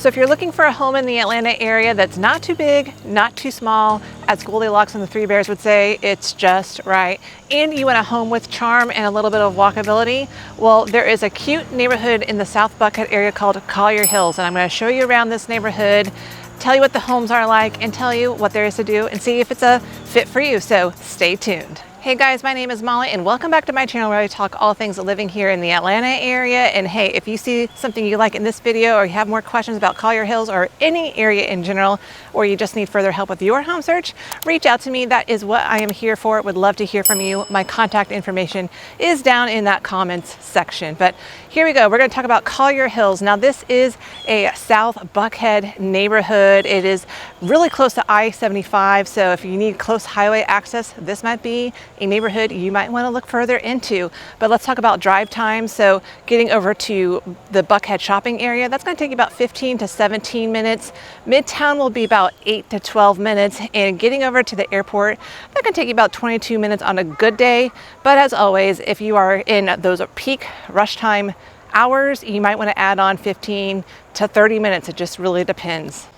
So if you're looking for a home in the Atlanta area that's not too big, not too small, as Goldilocks and the Three Bears would say, it's just right, and you want a home with charm and a little bit of walkability, well, there is a cute neighborhood in the South Buckhead area called Collier Hills, and I'm going to show you around this neighborhood, tell you what the homes are like, and tell you what there is to do, and see if it's a fit for you. So stay tuned. Hey guys, my name is Molly and welcome back to my channel where I talk all things living here in the Atlanta area. And hey, if you see something you like in this video or you have more questions about Collier Hills or any area in general, or you just need further help with your home search, reach out to me. That is what I am here for. Would love to hear from you. My contact information is down in that comments section. But here we go. We're going to talk about Collier Hills. Now this is a South Buckhead neighborhood. It is really close to I-75. So if you need close highway access, this might be a neighborhood you might want to look further into. But let's talk about drive time. So getting over to the Buckhead shopping area, that's going to take you about 15 to 17 minutes. Midtown will be about 8 to 12 minutes. And getting over to the airport, that can take you about 22 minutes on a good day. But as always, if you are in those peak rush time hours, you might want to add on 15 to 30 minutes. It just really depends.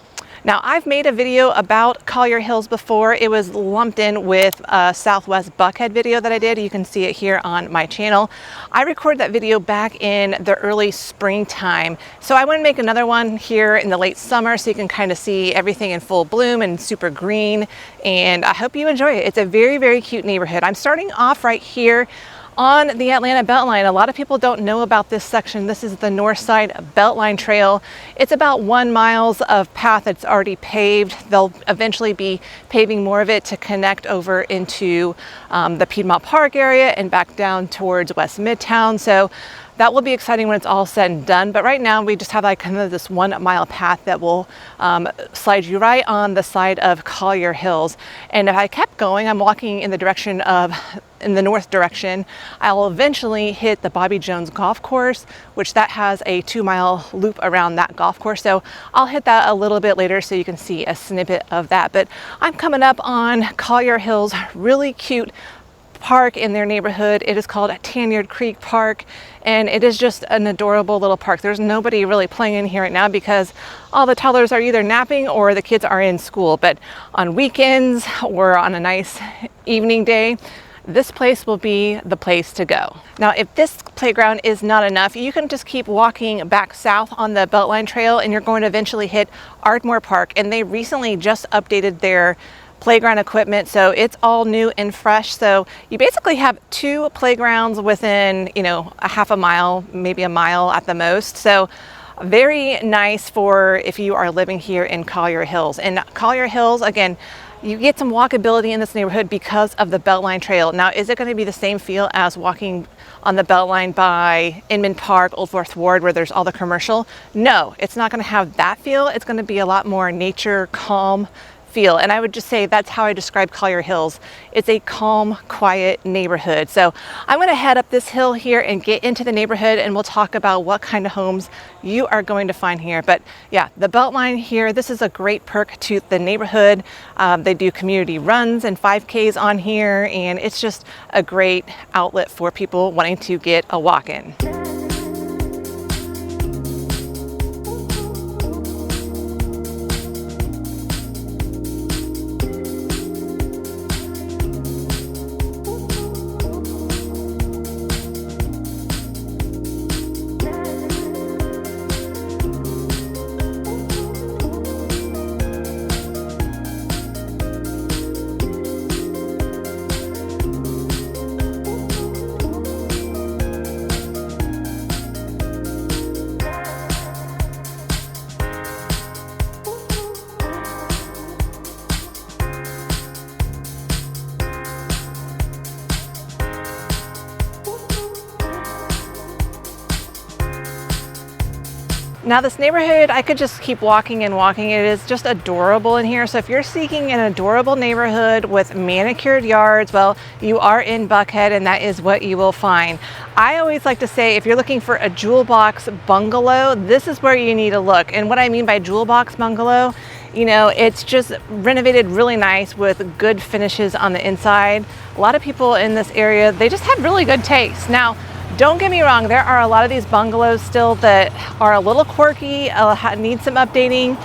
Now, I've made a video about Collier Hills before. It was lumped in with a Southwest Buckhead video that I did. You can see it here on my channel. I recorded that video back in the early springtime. So I want to make another one here in the late summer so you can kind of see everything in full bloom and super green. And I hope you enjoy it. It's a very, very cute neighborhood. I'm starting off right here on the Atlanta BeltLine. A lot of people don't know about this section. This is the Northside BeltLine Trail. It's about 1 mile of path that's already paved. They'll eventually be paving more of it to connect over into the Piedmont Park area and back down towards West Midtown. So that will be exciting when it's all said and done. But right now we just have like kind of this 1 mile path that will slide you right on the side of Collier Hills. And if I kept going, I'm walking in the direction of, in the north direction, I'll eventually hit the Bobby Jones golf course, which that has a 2 mile loop around that golf course. So I'll hit that a little bit later so you can see a snippet of that. But I'm coming up on Collier Hills, really cute park in their neighborhood. It is called Tanyard Creek Park, and it is just an adorable little park. There's nobody really playing in here right now because all the toddlers are either napping or the kids are in school. But on weekends or on a nice evening day, this place will be the place to go. Now, if this playground is not enough, you can just keep walking back south on the BeltLine Trail and you're going to eventually hit Ardmore Park. And they recently just updated their playground equipment, so it's all new and fresh. So you basically have 2 playgrounds within, a half a mile, maybe a mile at the most. So very nice for if you are living here in Collier Hills. And Collier Hills, again, you get some walkability in this neighborhood because of the BeltLine Trail. Now, is it going to be the same feel as walking on the BeltLine by Inman Park, Old Fourth Ward, where there's all the commercial? No, it's not going to have that feel. It's going to be a lot more nature, calm feel. And I would just say that's how I describe Collier Hills. It's a calm, quiet neighborhood. So I'm going to head up this hill here and get into the neighborhood, and we'll talk about what kind of homes you are going to find here. But yeah, the BeltLine here, this is a great perk to the neighborhood. They do community runs and 5Ks on here, and it's just a great outlet for people wanting to get a walk in. Now this neighborhood, I could just keep walking and walking. It is just adorable in here. So if you're seeking an adorable neighborhood with manicured yards, well, you are in Buckhead and that is what you will find. I always like to say, if you're looking for a jewel box bungalow, this is where you need to look. And what I mean by jewel box bungalow, it's just renovated really nice with good finishes on the inside. A lot of people in this area, they just have really good taste. Now, Don't get me wrong, there are a lot of these bungalows still that are a little quirky, need some updating,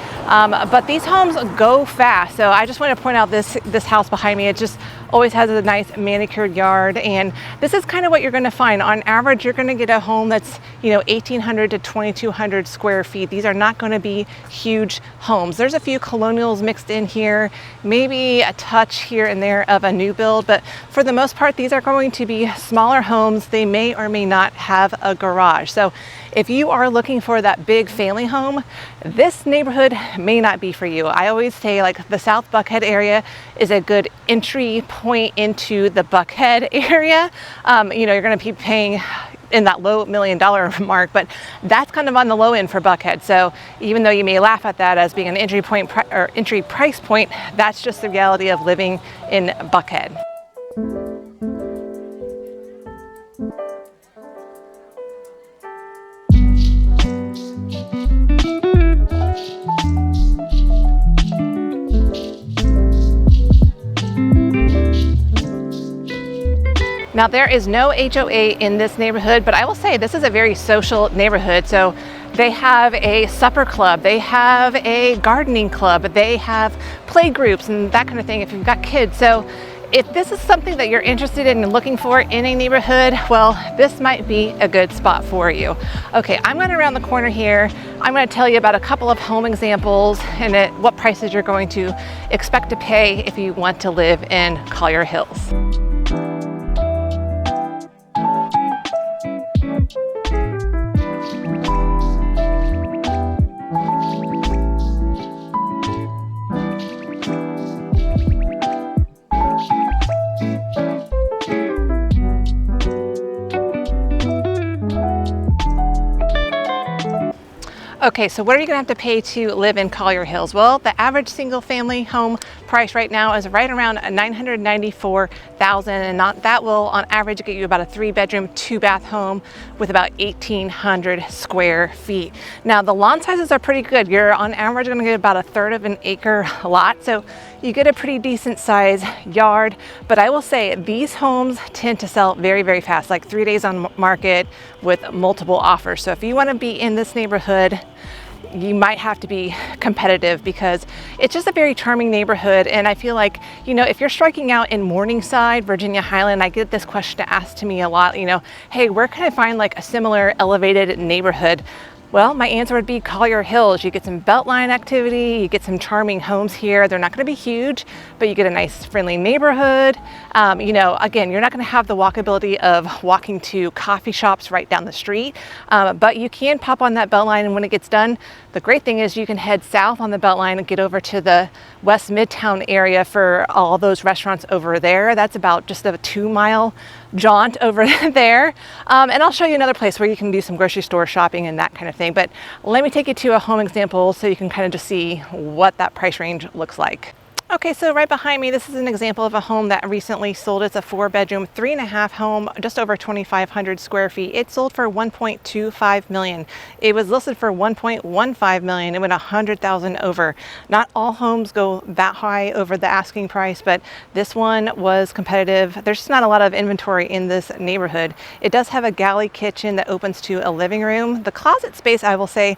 but these homes go fast. So I just want to point out this house behind me. It just always has a nice manicured yard, and this is kind of what you're going to find. On average, you're going to get a home that's 1,800 to 2,200 square feet. These are not going to be huge homes. There's a few colonials mixed in here, maybe a touch here and there of a new build, but for the most part, these are going to be smaller homes. They may or may not have a garage. So if you are looking for that big family home, this neighborhood may not be for you. I always say, like, the South Buckhead area is a good entry point into the Buckhead area. You're going to be paying in that low $1 million mark, but that's kind of on the low end for Buckhead. So even though you may laugh at that as being an entry point or entry price point, that's just the reality of living in Buckhead. Now, there is no HOA in this neighborhood, but I will say this is a very social neighborhood. So they have a supper club, they have a gardening club, they have play groups and that kind of thing if you've got kids. So if this is something that you're interested in and looking for in a neighborhood, well, this might be a good spot for you. Okay, I'm going around the corner here. I'm going to tell you about a couple of home examples and what prices you're going to expect to pay if you want to live in Collier Hills. Okay, so what are you gonna have to pay to live in Collier Hills? Well, the average single family home price right now is right around $994,000, and that will on average get you about a 3-bedroom, 2-bath home with about 1,800 square feet. Now, the lawn sizes are pretty good. You're on average gonna get about 1/3 of an acre lot, so you get a pretty decent size yard. But I will say these homes tend to sell very, very fast, like 3 days on market with multiple offers. So if you wanna be in this neighborhood, you might have to be competitive because it's just a very charming neighborhood. And I feel like, if you're striking out in Morningside, Virginia Highland, I get this question asked to me a lot, hey, where can I find like a similar elevated neighborhood? Well, my answer would be Collier Hills. You get some BeltLine activity, you get some charming homes here. They're not gonna be huge, but you get a nice friendly neighborhood. Again, you're not gonna have the walkability of walking to coffee shops right down the street, but you can pop on that BeltLine, and when it gets done, the great thing is you can head south on the BeltLine and get over to the West Midtown area for all those restaurants over there. That's about just a 2-mile jaunt over there. And I'll show you another place where you can do some grocery store shopping and that kind of thing. But let me take you to a home example so you can kind of just see what that price range looks like. Okay, so right behind me, this is an example of a home that recently sold. It's a 4-bedroom, 3.5 home, just over 2,500 square feet. It sold for $1.25 million. It was listed for $1.15 million. It went $100,000 over. Not all homes go that high over the asking price, but this one was competitive. There's just not a lot of inventory in this neighborhood. It does have a galley kitchen that opens to a living room. The closet space, I will say,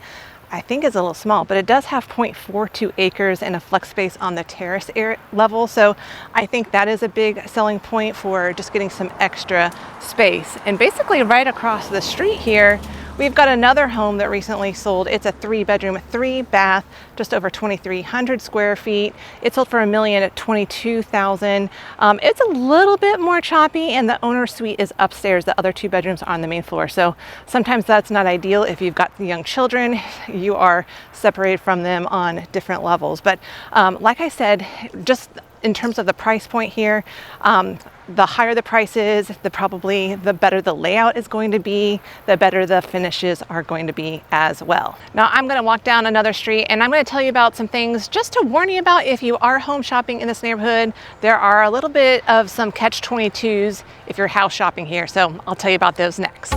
I think is a little small, but it does have 0.42 acres and a flex space on the terrace level. So I think that is a big selling point for just getting some extra space. And basically right across the street here, we've got another home that recently sold. It's a 3-bedroom, 3-bath, just over 2,300 square feet. It sold for $1,022,000. It's a little bit more choppy, and the owner's suite is upstairs. The other 2 bedrooms are on the main floor. So sometimes that's not ideal if you've got young children. You are separated from them on different levels. But like I said, just in terms of the price point here, the higher the price is, the better the layout is going to be, the better the finishes are going to be as well. Now I'm going to walk down another street and I'm going to tell you about some things just to warn you about if you are home shopping in this neighborhood. There are a little bit of some catch-22s if you're house shopping here, so I'll tell you about those next.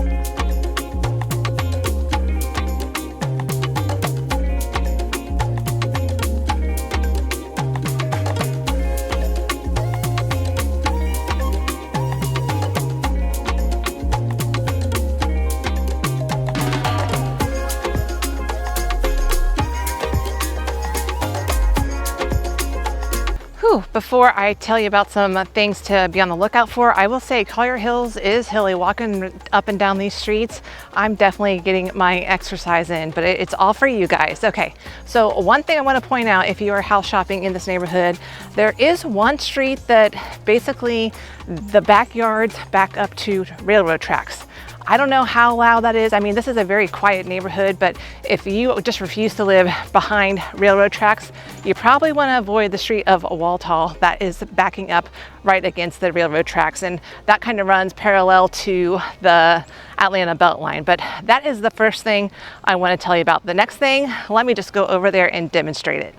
Whew, before I tell you about some things to be on the lookout for, I will say Collier Hills is hilly. Walking up and down these streets, I'm definitely getting my exercise in, but it's all for you guys. Okay, so one thing I want to point out, if you are house shopping in this neighborhood, there is one street that basically the backyards back up to railroad tracks. I don't know how loud that is. I mean, this is a very quiet neighborhood, but if you just refuse to live behind railroad tracks, you probably want to avoid the street of Waltall that is backing up right against the railroad tracks. And that kind of runs parallel to the Atlanta BeltLine. But that is the first thing I want to tell you about. The next thing, let me just go over there and demonstrate it.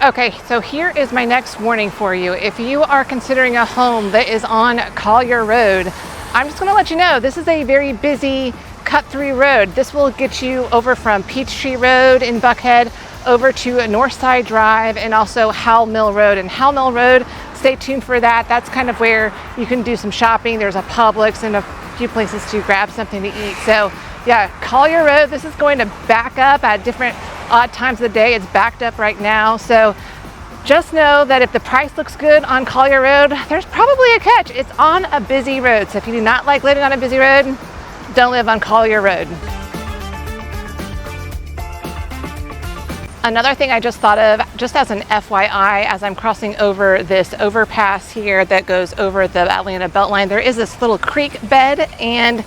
Okay, so here is my next warning for you. If you are considering a home that is on Collier Road, I'm just gonna let you know, this is a very busy cut-through road. This will get you over from Peachtree Road in Buckhead over to Northside Drive and also Howell Mill Road. And Howell Mill Road, stay tuned for that. That's kind of where you can do some shopping. There's a Publix and a few places to grab something to eat. So yeah, Collier Road, this is going to back up at different odd times of the day. It's backed up right now. So just know that if the price looks good on Collier Road, there's probably a catch. It's on a busy road. So if you do not like living on a busy road, don't live on Collier Road. Another thing I just thought of, just as an FYI, as I'm crossing over this overpass here that goes over the Atlanta BeltLine, there is this little creek bed, and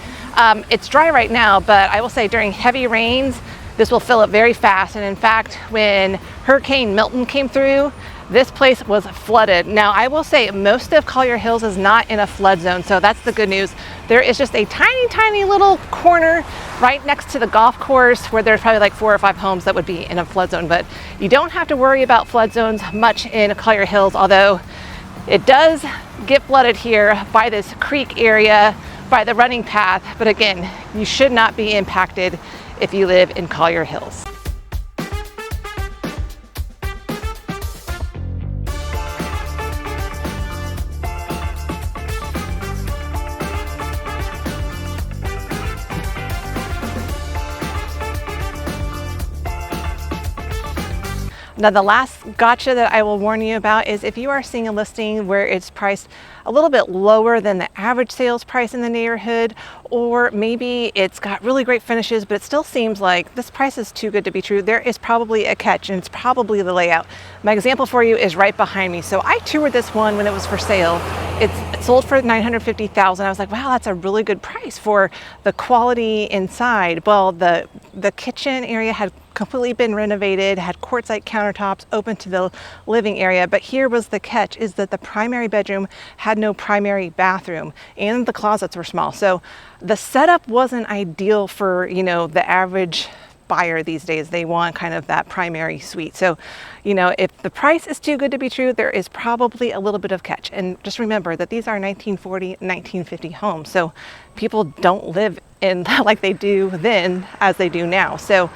it's dry right now, but I will say during heavy rains, this will fill up very fast. And in fact, when Hurricane Milton came through, this place was flooded. Now, I will say most of Collier Hills is not in a flood zone, so that's the good news. There is just a tiny, tiny little corner right next to the golf course where there's probably like 4 or 5 homes that would be in a flood zone, but you don't have to worry about flood zones much in Collier Hills, although it does get flooded here by this creek area, by the running path. But again, you should not be impacted if you live in Collier Hills. Now, the last gotcha that I will warn you about is if you are seeing a listing where it's priced a little bit lower than the average sales price in the neighborhood, or maybe it's got really great finishes, but it still seems like this price is too good to be true, there is probably a catch, and it's probably the layout. My example for you is right behind me. So I toured this one when it was for sale. It sold for $950,000. I was like, wow, that's a really good price for the quality inside. Well, the kitchen area had completely been renovated, had quartzite countertops open to the living area. But here was the catch, is that the primary bedroom had no primary bathroom and the closets were small. So the setup wasn't ideal for, you know, the average buyer these days. They want kind of that primary suite. So, you know, if the price is too good to be true, there is probably a little bit of catch. And just remember that these are 1940, 1950 homes. So people don't live in like they do then as they do now. So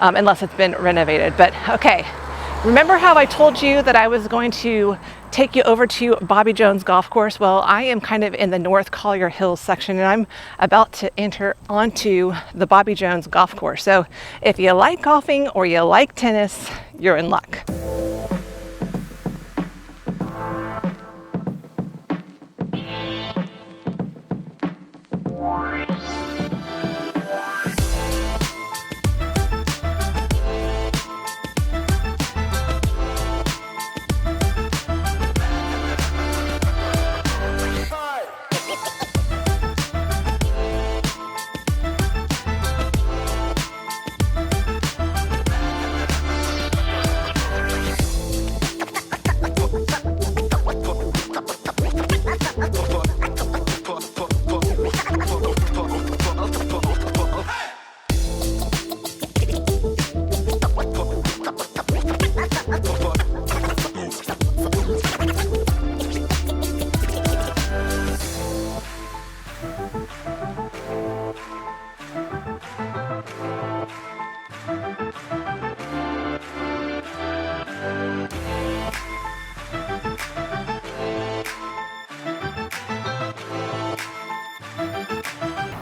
unless it's been renovated. But okay, remember how I told you that I was going to take you over to Bobby Jones Golf Course? Well, I am kind of in the North Collier Hills section, and I'm about to enter onto the Bobby Jones Golf Course. So if you like golfing or you like tennis, you're in luck.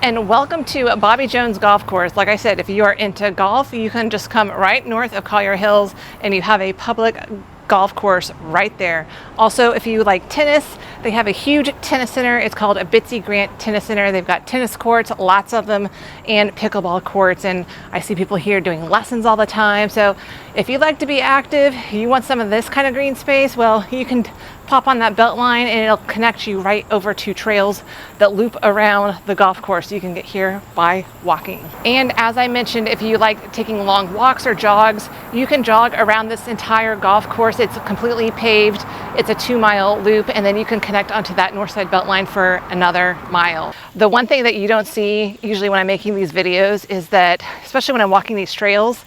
And welcome to Bobby Jones Golf Course. Like I said, if you are into golf, you can just come right north of Collier Hills and you have a public golf course right there. Also, if you like tennis, they have a huge tennis center. It's called a Bitsy Grant Tennis Center. They've got tennis courts, lots of them, and pickleball courts. And I see people here doing lessons all the time. So if you like to be active, you want some of this kind of green space, well, you can pop on that BeltLine and it'll connect you right over to trails that loop around the golf course. You can get here by walking. And as I mentioned, if you like taking long walks or jogs, you can jog around this entire golf course. It's completely paved. It's a 2-mile loop, and then you can connect onto that Northside BeltLine for another mile. The one thing that you don't see usually when I'm making these videos is that, especially when I'm walking these trails,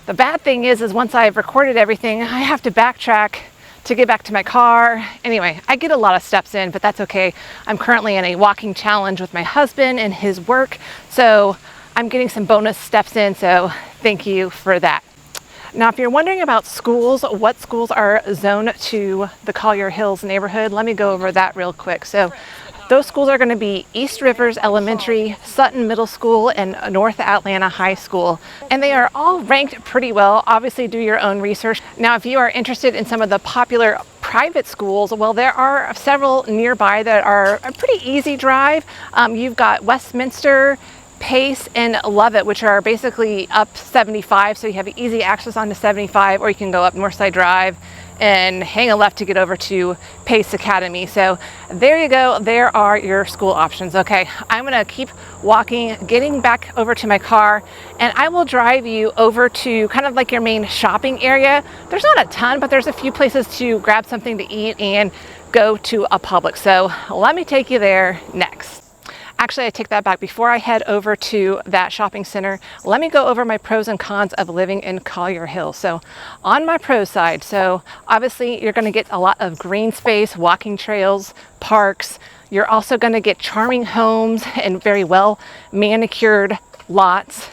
the bad thing is once I've recorded everything, I have to backtrack to get back to my car. Anyway, I get a lot of steps in, but that's okay. I'm currently in a walking challenge with my husband and his work, so I'm getting some bonus steps in, so thank you for that. Now, if you're wondering about schools, what schools are zoned to the Collier Hills neighborhood, let me go over that real quick. So those schools are going to be East Rivers Elementary, Sutton Middle School, and North Atlanta High School. And they are all ranked pretty well. Obviously, do your own research. Now, if you are interested in some of the popular private schools, well, there are several nearby that are a pretty easy drive. You've got Westminster, Pace, and Lovett, which are basically up 75, so you have easy access onto 75, or you can go up Northside Drive and hang a left to get over to Pace Academy. So there you go, there are your school options. Okay, I'm gonna keep walking, getting back over to my car, and I will drive you over to kind of like your main shopping area. There's not a ton, but there's a few places to grab something to eat and go to a Publix. So let me take you there next. Actually, I take that back. Before I head over to that shopping center, let me go over my pros and cons of living in Collier Hills. So on my pro side, so obviously you're gonna get a lot of green space, walking trails, parks. You're also gonna get charming homes and very well manicured lots.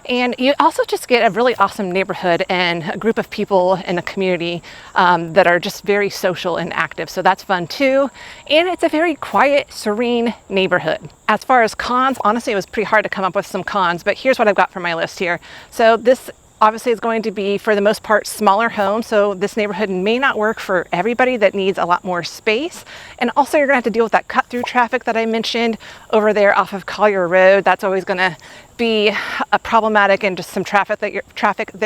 And you also just get a really awesome neighborhood and a group of people in a community that are just very social and active. So that's fun too. And it's a very quiet, serene neighborhood. As far as cons, honestly, it was pretty hard to come up with some cons, but here's what I've got for my list here. So this obviously is going to be, for the most part, smaller homes. So this neighborhood may not work for everybody that needs a lot more space. And also you're gonna have to deal with that cut through traffic that I mentioned over there off of Collier Road. That's always gonna be a problematic, and just some traffic that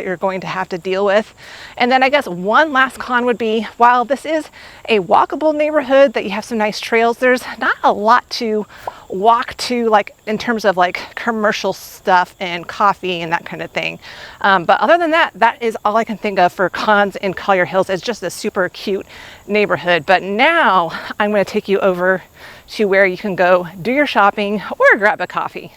you're going to have to deal with. And then I guess one last con would be, while this is a walkable neighborhood that you have some nice trails, there's not a lot to walk to, like in terms of like commercial stuff and coffee and that kind of thing. But other than that, that is all I can think of for cons in Collier Hills. It's just a super cute neighborhood. But now I'm going to take you over to where you can go do your shopping or grab a coffee.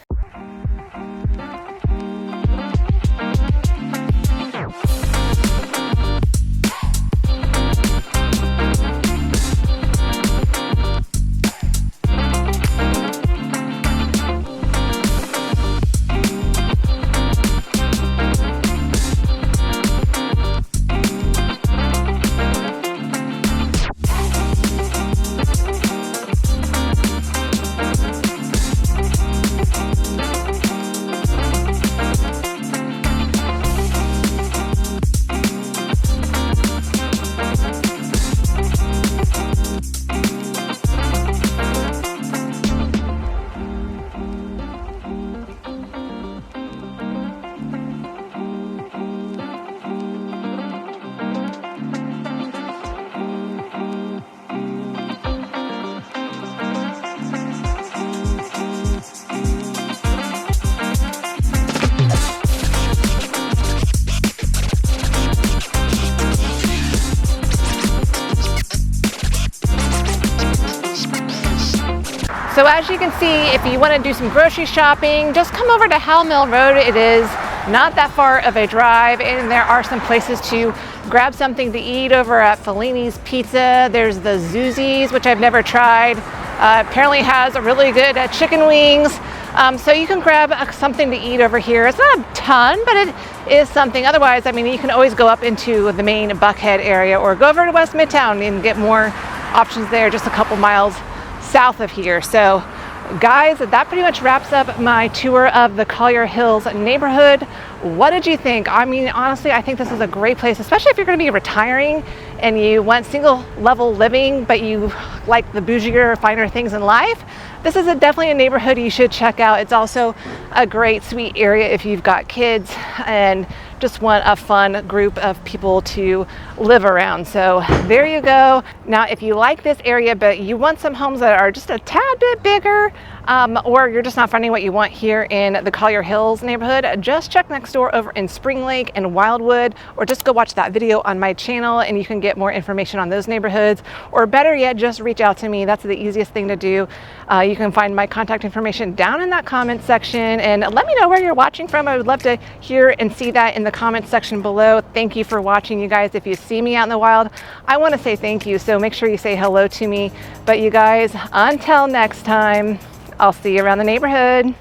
So as you can see, if you want to do some grocery shopping, just come over to Howell Mill Road. It is not that far of a drive, and there are some places to grab something to eat over at Fellini's Pizza. There's the Zuzzi's, which I've never tried. Apparently has really good chicken wings. So you can grab something to eat over here. It's not a ton, but it is something. Otherwise, I mean, you can always go up into the main Buckhead area or go over to West Midtown and get more options there, just a couple miles south of here. So Guys, that pretty much wraps up my tour of the Collier Hills neighborhood. What did you think? I mean, honestly, I think this is a great place, especially if you're going to be retiring and you want single level living, but you like the bougier, finer things in life. This is definitely a neighborhood you should check out. It's also a great, sweet area if you've got kids and just want a fun group of people to live around. So there you go. Now, if you like this area, but you want some homes that are just a tad bit bigger, or you're just not finding what you want here in the Collier Hills neighborhood, just check next door over in Spring Lake and Wildwood, or just go watch that video on my channel and you can get more information on those neighborhoods. Or better yet, just reach out to me. That's the easiest thing to do. You can find my contact information down in that comment section, and let me know where you're watching from. I would love to hear and see that in the comment section below. Thank you for watching, you guys. If you see me out in the wild, I want to say thank you, so make sure you say hello to me. But you guys, until next time, I'll see you around the neighborhood.